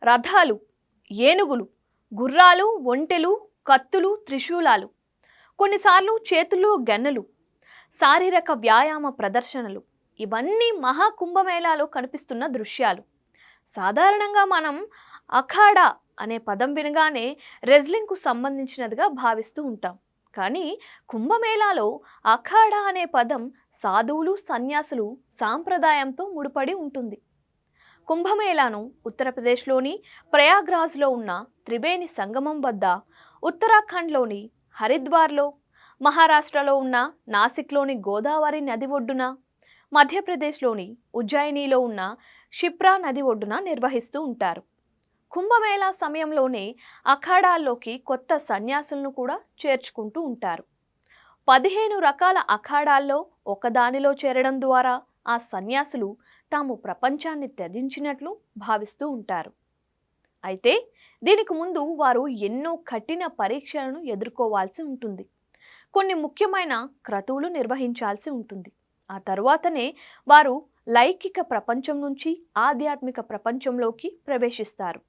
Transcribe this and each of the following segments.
రథాలు, ఏనుగులు, గుర్రాలు, ఒంటెలు, కత్తులు, త్రిశూలాలు, కొన్నిసార్లు చేతుల్లో గన్నెలు, శారీరక వ్యాయామ ప్రదర్శనలు, ఇవన్నీ మహాకుంభమేళాలో కనిపిస్తున్న దృశ్యాలు. సాధారణంగా మనం అఖాడా అనే పదం వినగానే రెజ్లింగ్కు సంబంధించినదిగా భావిస్తూ ఉంటాం. కానీ కుంభమేళాలో అఖాడా అనే పదం సాధువులు, సన్యాసులు సాంప్రదాయంతో ముడిపడి ఉంటుంది. కుంభమేళాను ఉత్తరప్రదేశ్లోని ప్రయాగ్రాజ్లో ఉన్న త్రివేణి సంగమం వద్ద, ఉత్తరాఖండ్లోని హరిద్వార్లో, మహారాష్ట్రలో ఉన్న నాసిక్లోని గోదావరి నది ఒడ్డున, మధ్యప్రదేశ్లోని ఉజ్జయినిలో ఉన్న క్షిప్రా నది ఒడ్డున నిర్వహిస్తూ ఉంటారు. కుంభమేళా సమయంలోనే అఖాడాల్లోకి కొత్త సన్యాసులను కూడా చేర్చుకుంటూ ఉంటారు. 15 రకాల అఖాడాల్లో ఒకదానిలో చేరడం ద్వారా ఆ సన్యాసులు తాము ప్రపంచాన్ని త్యజించినట్లు భావిస్తూ ఉంటారు. అయితే దీనికి ముందు వారు ఎన్నో కఠిన పరీక్షలను ఎదుర్కోవాల్సి ఉంటుంది. కొన్ని ముఖ్యమైన క్రతువులు నిర్వహించాల్సి ఉంటుంది. ఆ తరువాతనే వారు లౌకిక ప్రపంచం నుంచి ఆధ్యాత్మిక ప్రపంచంలోకి ప్రవేశిస్తారు.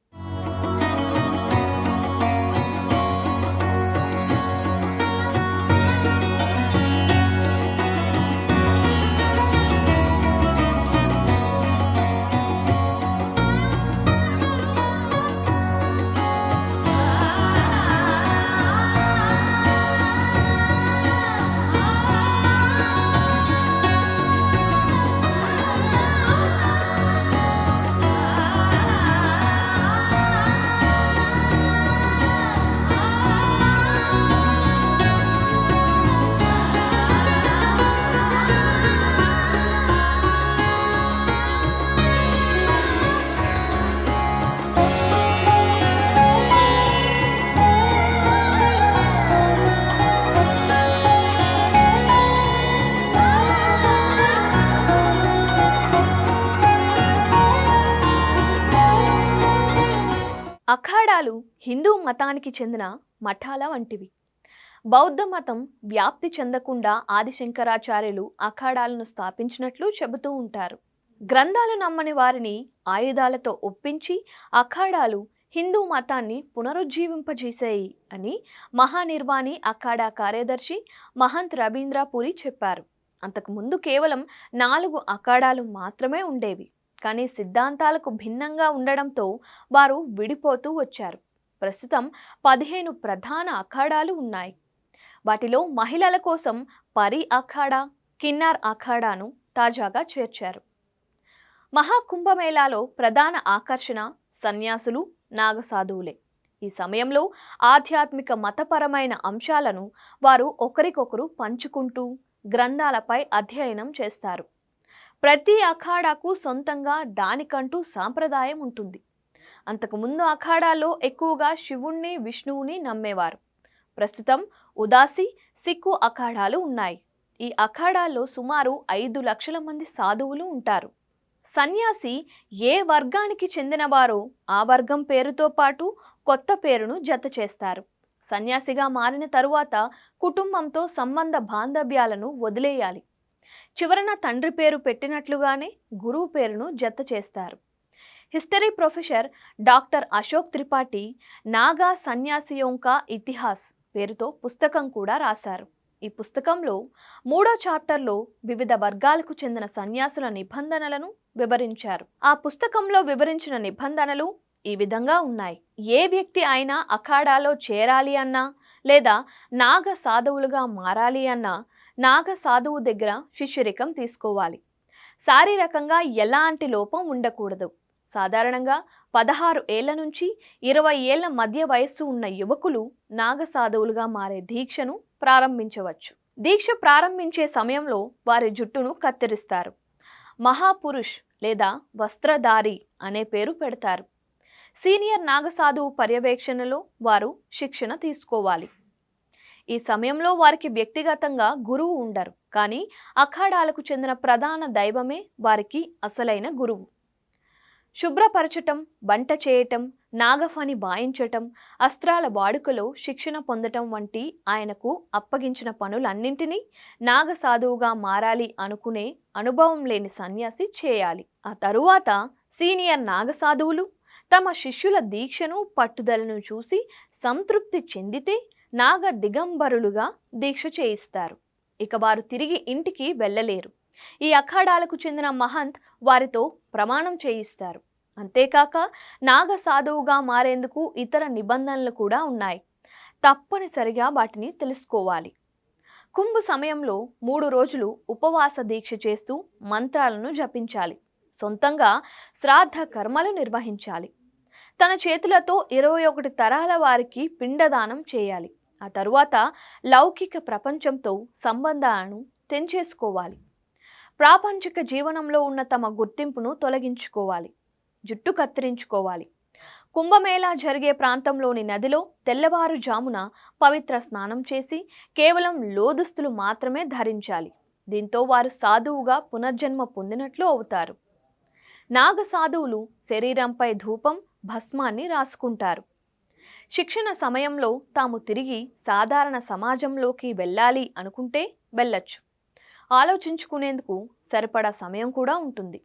అఖాడాలు హిందూ మతానికి చెందిన మఠాల వంటివి. బౌద్ధ మతం వ్యాప్తి చెందకుండా ఆదిశంకరాచార్యులు అఖాడాలను స్థాపించినట్లు చెబుతూ ఉంటారు. గ్రంథాలు నమ్మని వారిని ఆయుధాలతో ఒప్పించి అఖాడాలు హిందూ మతాన్ని పునరుజ్జీవింపజేశాయి అని మహానిర్వాణి అఖాడా కార్యదర్శి మహంత్ రవీంద్రపురి చెప్పారు. అంతకుముందు కేవలం 4 అఖాడాలు మాత్రమే ఉండేవి. కానీ సిద్ధాంతాలకు భిన్నంగా ఉండడంతో వారు విడిపోతూ వచ్చారు. ప్రస్తుతం 15 ప్రధాన అఖాడాలు ఉన్నాయి. వాటిలో మహిళల కోసం పరి అఖాడా, కిన్నార్ అఖాడాను తాజాగా చేర్చారు. మహాకుంభమేళాలో ప్రధాన ఆకర్షణ సన్యాసులు, నాగసాధువులే. ఈ సమయంలో ఆధ్యాత్మిక మతపరమైన అంశాలను వారు ఒకరికొకరు పంచుకుంటూ గ్రంథాలపై అధ్యయనం చేస్తారు. ప్రతి అఖాడాకు సొంతంగా దానికంటూ సాంప్రదాయం ఉంటుంది. అంతకుముందు అఖాడాల్లో ఎక్కువగా శివుణ్ణి, విష్ణువుని నమ్మేవారు. ప్రస్తుతం ఉదాసి, సిక్కు అఖాడాలు ఉన్నాయి. ఈ అఖాడాల్లో సుమారు 5 లక్షల మంది సాధువులు ఉంటారు. సన్యాసి ఏ వర్గానికి చెందినవారో ఆ వర్గం పేరుతో పాటు కొత్త పేరును జత చేస్తారు. సన్యాసిగా మారిన తరువాత కుటుంబంతో సంబంధ బాంధవ్యాలను వదిలేయాలి. చివరన తండ్రి పేరు పెట్టినట్లుగానే గురువు పేరును జత చేస్తారు. History professor doctor Ashok Tripathi Naga Sanyasiyon ka Itihas పేరుతో పుస్తకం కూడా రాశారు. ఈ పుస్తకంలో 3వ చాప్టర్లో వివిధ వర్గాలకు చెందిన సన్యాసుల నిబంధనలను వివరించారు. ఆ పుస్తకంలో వివరించిన నిబంధనలు ఈ విధంగా ఉన్నాయి. ఏ వ్యక్తి అయినా అఖాడాలో చేరాలి అన్నా లేదా నాగ సాధువులుగా మారాలి అన్నా నాగ సాధువు దగ్గర శిష్యరికం తీసుకోవాలి. శారీరకంగా ఎలాంటి లోపం ఉండకూడదు. సాధారణంగా 16 ఏళ్ల నుంచి 20 ఏళ్ల మధ్య వయస్సు ఉన్న యువకులు నాగ సాధువులుగా మారే దీక్షను ప్రారంభించవచ్చు. దీక్ష ప్రారంభించే సమయంలో వారి జుట్టును కత్తిరిస్తారు. మహాపురుష్ లేదా వస్త్రధారి అనే పేరు పెడతారు. సీనియర్ నాగసాధువు పర్యవేక్షణలో వారు శిక్షణ తీసుకోవాలి. ఈ సమయంలో వారికి వ్యక్తిగతంగా గురువు ఉండరు. కానీ అఖాడాలకు చెందిన ప్రధాన దైవమే వారికి అసలైన గురువు. శుభ్రపరచటం, వంట చేయటం, నాగఫణి వాయించటం, అస్త్రాల వాడుకలో శిక్షణ పొందటం వంటి ఆయనకు అప్పగించిన పనులన్నింటినీ నాగసాధువుగా మారాలి అనుకునే అనుభవం లేని సన్యాసి చేయాలి. ఆ తరువాత సీనియర్ నాగసాధువులు తమ శిష్యుల దీక్షను పట్టుదలను చూసి సంతృప్తి చెందితే నాగ దిగంబరులుగా దీక్ష చేయిస్తారు. ఇక వారు తిరిగి ఇంటికి వెళ్ళలేరు. ఈ అఖాడాలకు చెందిన మహంత్ వారితో ప్రమాణం చేయిస్తారు. అంతేకాక నాగ సాధువుగా మారేందుకు ఇతర నిబంధనలు కూడా ఉన్నాయి. తప్పనిసరిగా వాటిని తెలుసుకోవాలి. కుంభ సమయంలో 3 రోజులు ఉపవాస దీక్ష చేస్తూ మంత్రాలను జపించాలి. సొంతంగా శ్రాద్ధ కర్మలు నిర్వహించాలి. తన చేతులతో 21 తరాల వారికి పిండదానం చేయాలి. ఆ తరువాత లౌకిక ప్రపంచంతో సంబంధాలను తెంచేసుకోవాలి. ప్రాపంచిక జీవనంలో ఉన్న తమ గుర్తింపును తొలగించుకోవాలి. జుట్టు కత్తిరించుకోవాలి. కుంభమేళా జరిగే ప్రాంతంలోని నదిలో తెల్లవారుజామున పవిత్ర స్నానం చేసి కేవలం లోదుస్తులు మాత్రమే ధరించాలి. దీంతో వారు సాధువుగా పునర్జన్మ పొందినట్లు అవుతారు. నాగ సాధువులు శరీరంపై ధూపం, భస్మాన్ని రాసుకుంటారు. శిక్షణ సమయంలో తాము తిరిగి సాధారణ సమాజంలోకి వెళ్ళాలి అనుకుంటే వెళ్ళొచ్చు. ఆలోచించుకునేందుకు సరిపడా సమయం కూడా ఉంటుంది.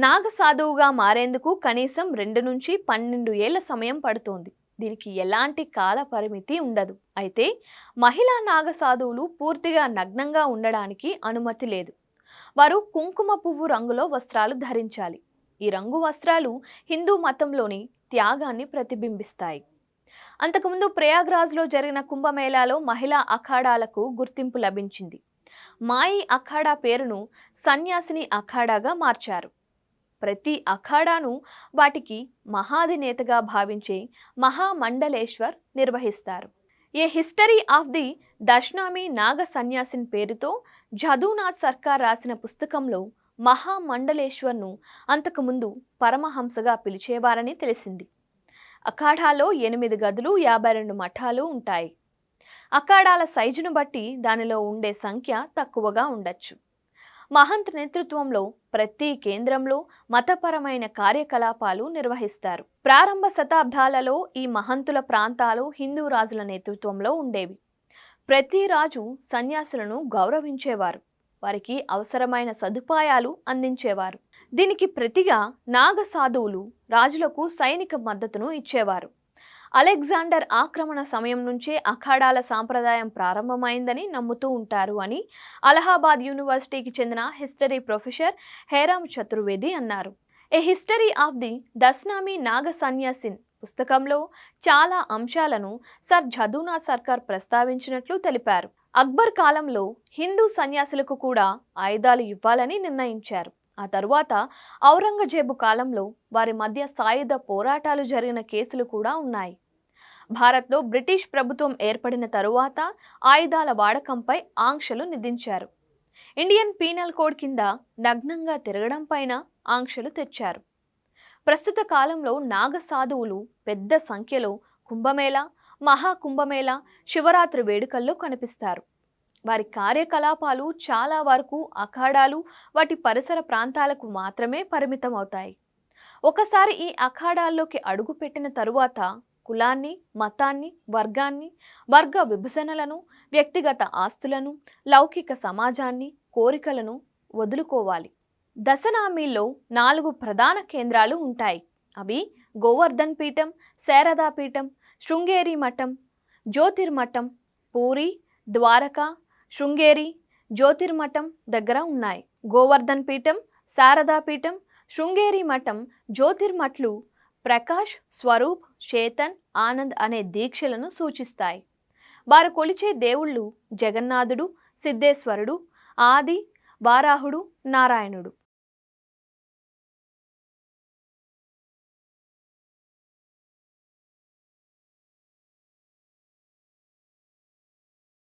నాగ సాధువుగా మారేందుకు కనీసం 2 నుంచి 12 ఏళ్ల సమయం పడుతోంది. దీనికి ఎలాంటి కాల పరిమితి ఉండదు. అయితే మహిళా నాగ సాధువులు పూర్తిగా నగ్నంగా ఉండడానికి అనుమతి లేదు. వారు కుంకుమ పువ్వు రంగులో వస్త్రాలు ధరించాలి. ఈ రంగు వస్త్రాలు హిందూ మతంలోని త్యాగాన్ని ప్రతిబింబిస్తాయి. అంతకుముందు ప్రయాగ్రాజ్లో జరిగిన కుంభమేళాలో మహిళా అఖాడాలకు గుర్తింపు లభించింది. మాయి అఖాడా పేరును సన్యాసిని అఖాడాగా మార్చారు. ప్రతి అఖాడాను వాటికి మహాధినేతగా భావించే మహామండలేశ్వర్ నిర్వహిస్తారు. ఏ హిస్టరీ ఆఫ్ ది దశనామి నాగ సన్యాసిన్ పేరుతో జదూనాథ్ సర్కార్ రాసిన పుస్తకంలో మహామండలేశ్వర్ను అంతకుముందు పరమహంసగా పిలిచేవారని తెలిసింది. అఖాడాలో 8 గదులు, 52 మఠాలు ఉంటాయి. అఖాడాల సైజును బట్టి దానిలో ఉండే సంఖ్య తక్కువగా ఉండొచ్చు. మహంత్ నేతృత్వంలో ప్రతి కేంద్రంలో మతపరమైన కార్యకలాపాలు నిర్వహిస్తారు. ప్రారంభ శతాబ్దాలలో ఈ మహంతుల ప్రాంతాలు హిందూ రాజుల నేతృత్వంలో ఉండేవి. ప్రతి రాజు సన్యాసులను గౌరవించేవారు. వారికి అవసరమైన సదుపాయాలు అందించేవారు. దీనికి ప్రతిగా నాగ సాధువులు రాజులకు సైనిక మద్దతును ఇచ్చేవారు. అలెగ్జాండర్ ఆక్రమణ సమయం నుంచే అఖాడాల సాంప్రదాయం ప్రారంభమైందని నమ్ముతూ ఉంటారు అని అలహాబాద్ యూనివర్సిటీకి చెందిన హిస్టరీ ప్రొఫెసర్ హేరామ్ చతుర్వేది అన్నారు. ఏ హిస్టరీ ఆఫ్ ది దశనామి నాగ సన్యాసిన్ పుస్తకంలో చాలా అంశాలను సర్ జదూనాథ్ సర్కార్ ప్రస్తావించినట్లు తెలిపారు. అక్బర్ కాలంలో హిందూ సన్యాసులకు కూడా ఆయుధాలు ఇవ్వాలని నిర్ణయించారు. ఆ తరువాత ఔరంగజేబు కాలంలో వారి మధ్య సాయుధ పోరాటాలు జరిగిన కేసులు కూడా ఉన్నాయి. భారత్లో బ్రిటిష్ ప్రభుత్వం ఏర్పడిన తరువాత ఆయుధాల వాడకంపై ఆంక్షలు విధించారు. ఇండియన్ పీనల్ కోడ్ కింద నగ్నంగా తిరగడం పైన ఆంక్షలు తెచ్చారు. ప్రస్తుత కాలంలో నాగ సాధువులు పెద్ద సంఖ్యలో కుంభమేళా, మహాకుంభమేళా, శివరాత్రి వేడుకల్లో కనిపిస్తారు. వారి కార్యకలాపాలు చాలా వరకు అఖాడాలు, వాటి పరిసర ప్రాంతాలకు మాత్రమే పరిమితం అవుతాయి. ఒకసారి ఈ అఖాడాల్లోకి అడుగుపెట్టిన తరువాత కులాన్ని, మతాన్ని, వర్గాన్ని, వర్గ విభజనలను, వ్యక్తిగత ఆస్తులను, లౌకిక సమాజాన్ని, కోరికలను వదులుకోవాలి. దశనామీల్లో 4 ప్రధాన కేంద్రాలు ఉంటాయి. అవి గోవర్ధన్ పీఠం, శారదా పీఠం, శృంగేరి మఠం, జ్యోతిర్మఠం, పూరి, ద్వారకా, శృంగేరి, జ్యోతిర్మఠం దగ్గర ఉన్నాయి. గోవర్ధన్ పీఠం, శారదా పీఠం, శృంగేరి మఠం, జ్యోతిర్మఠలు ప్రకాష్, స్వరూప్, చేతన్, ఆనంద్ అనే దీక్షలను సూచిస్తాయి. వారు కొలిచే దేవుళ్ళు జగన్నాథుడు, సిద్ధేశ్వరుడు, ఆది, వారాహుడు, నారాయణుడు.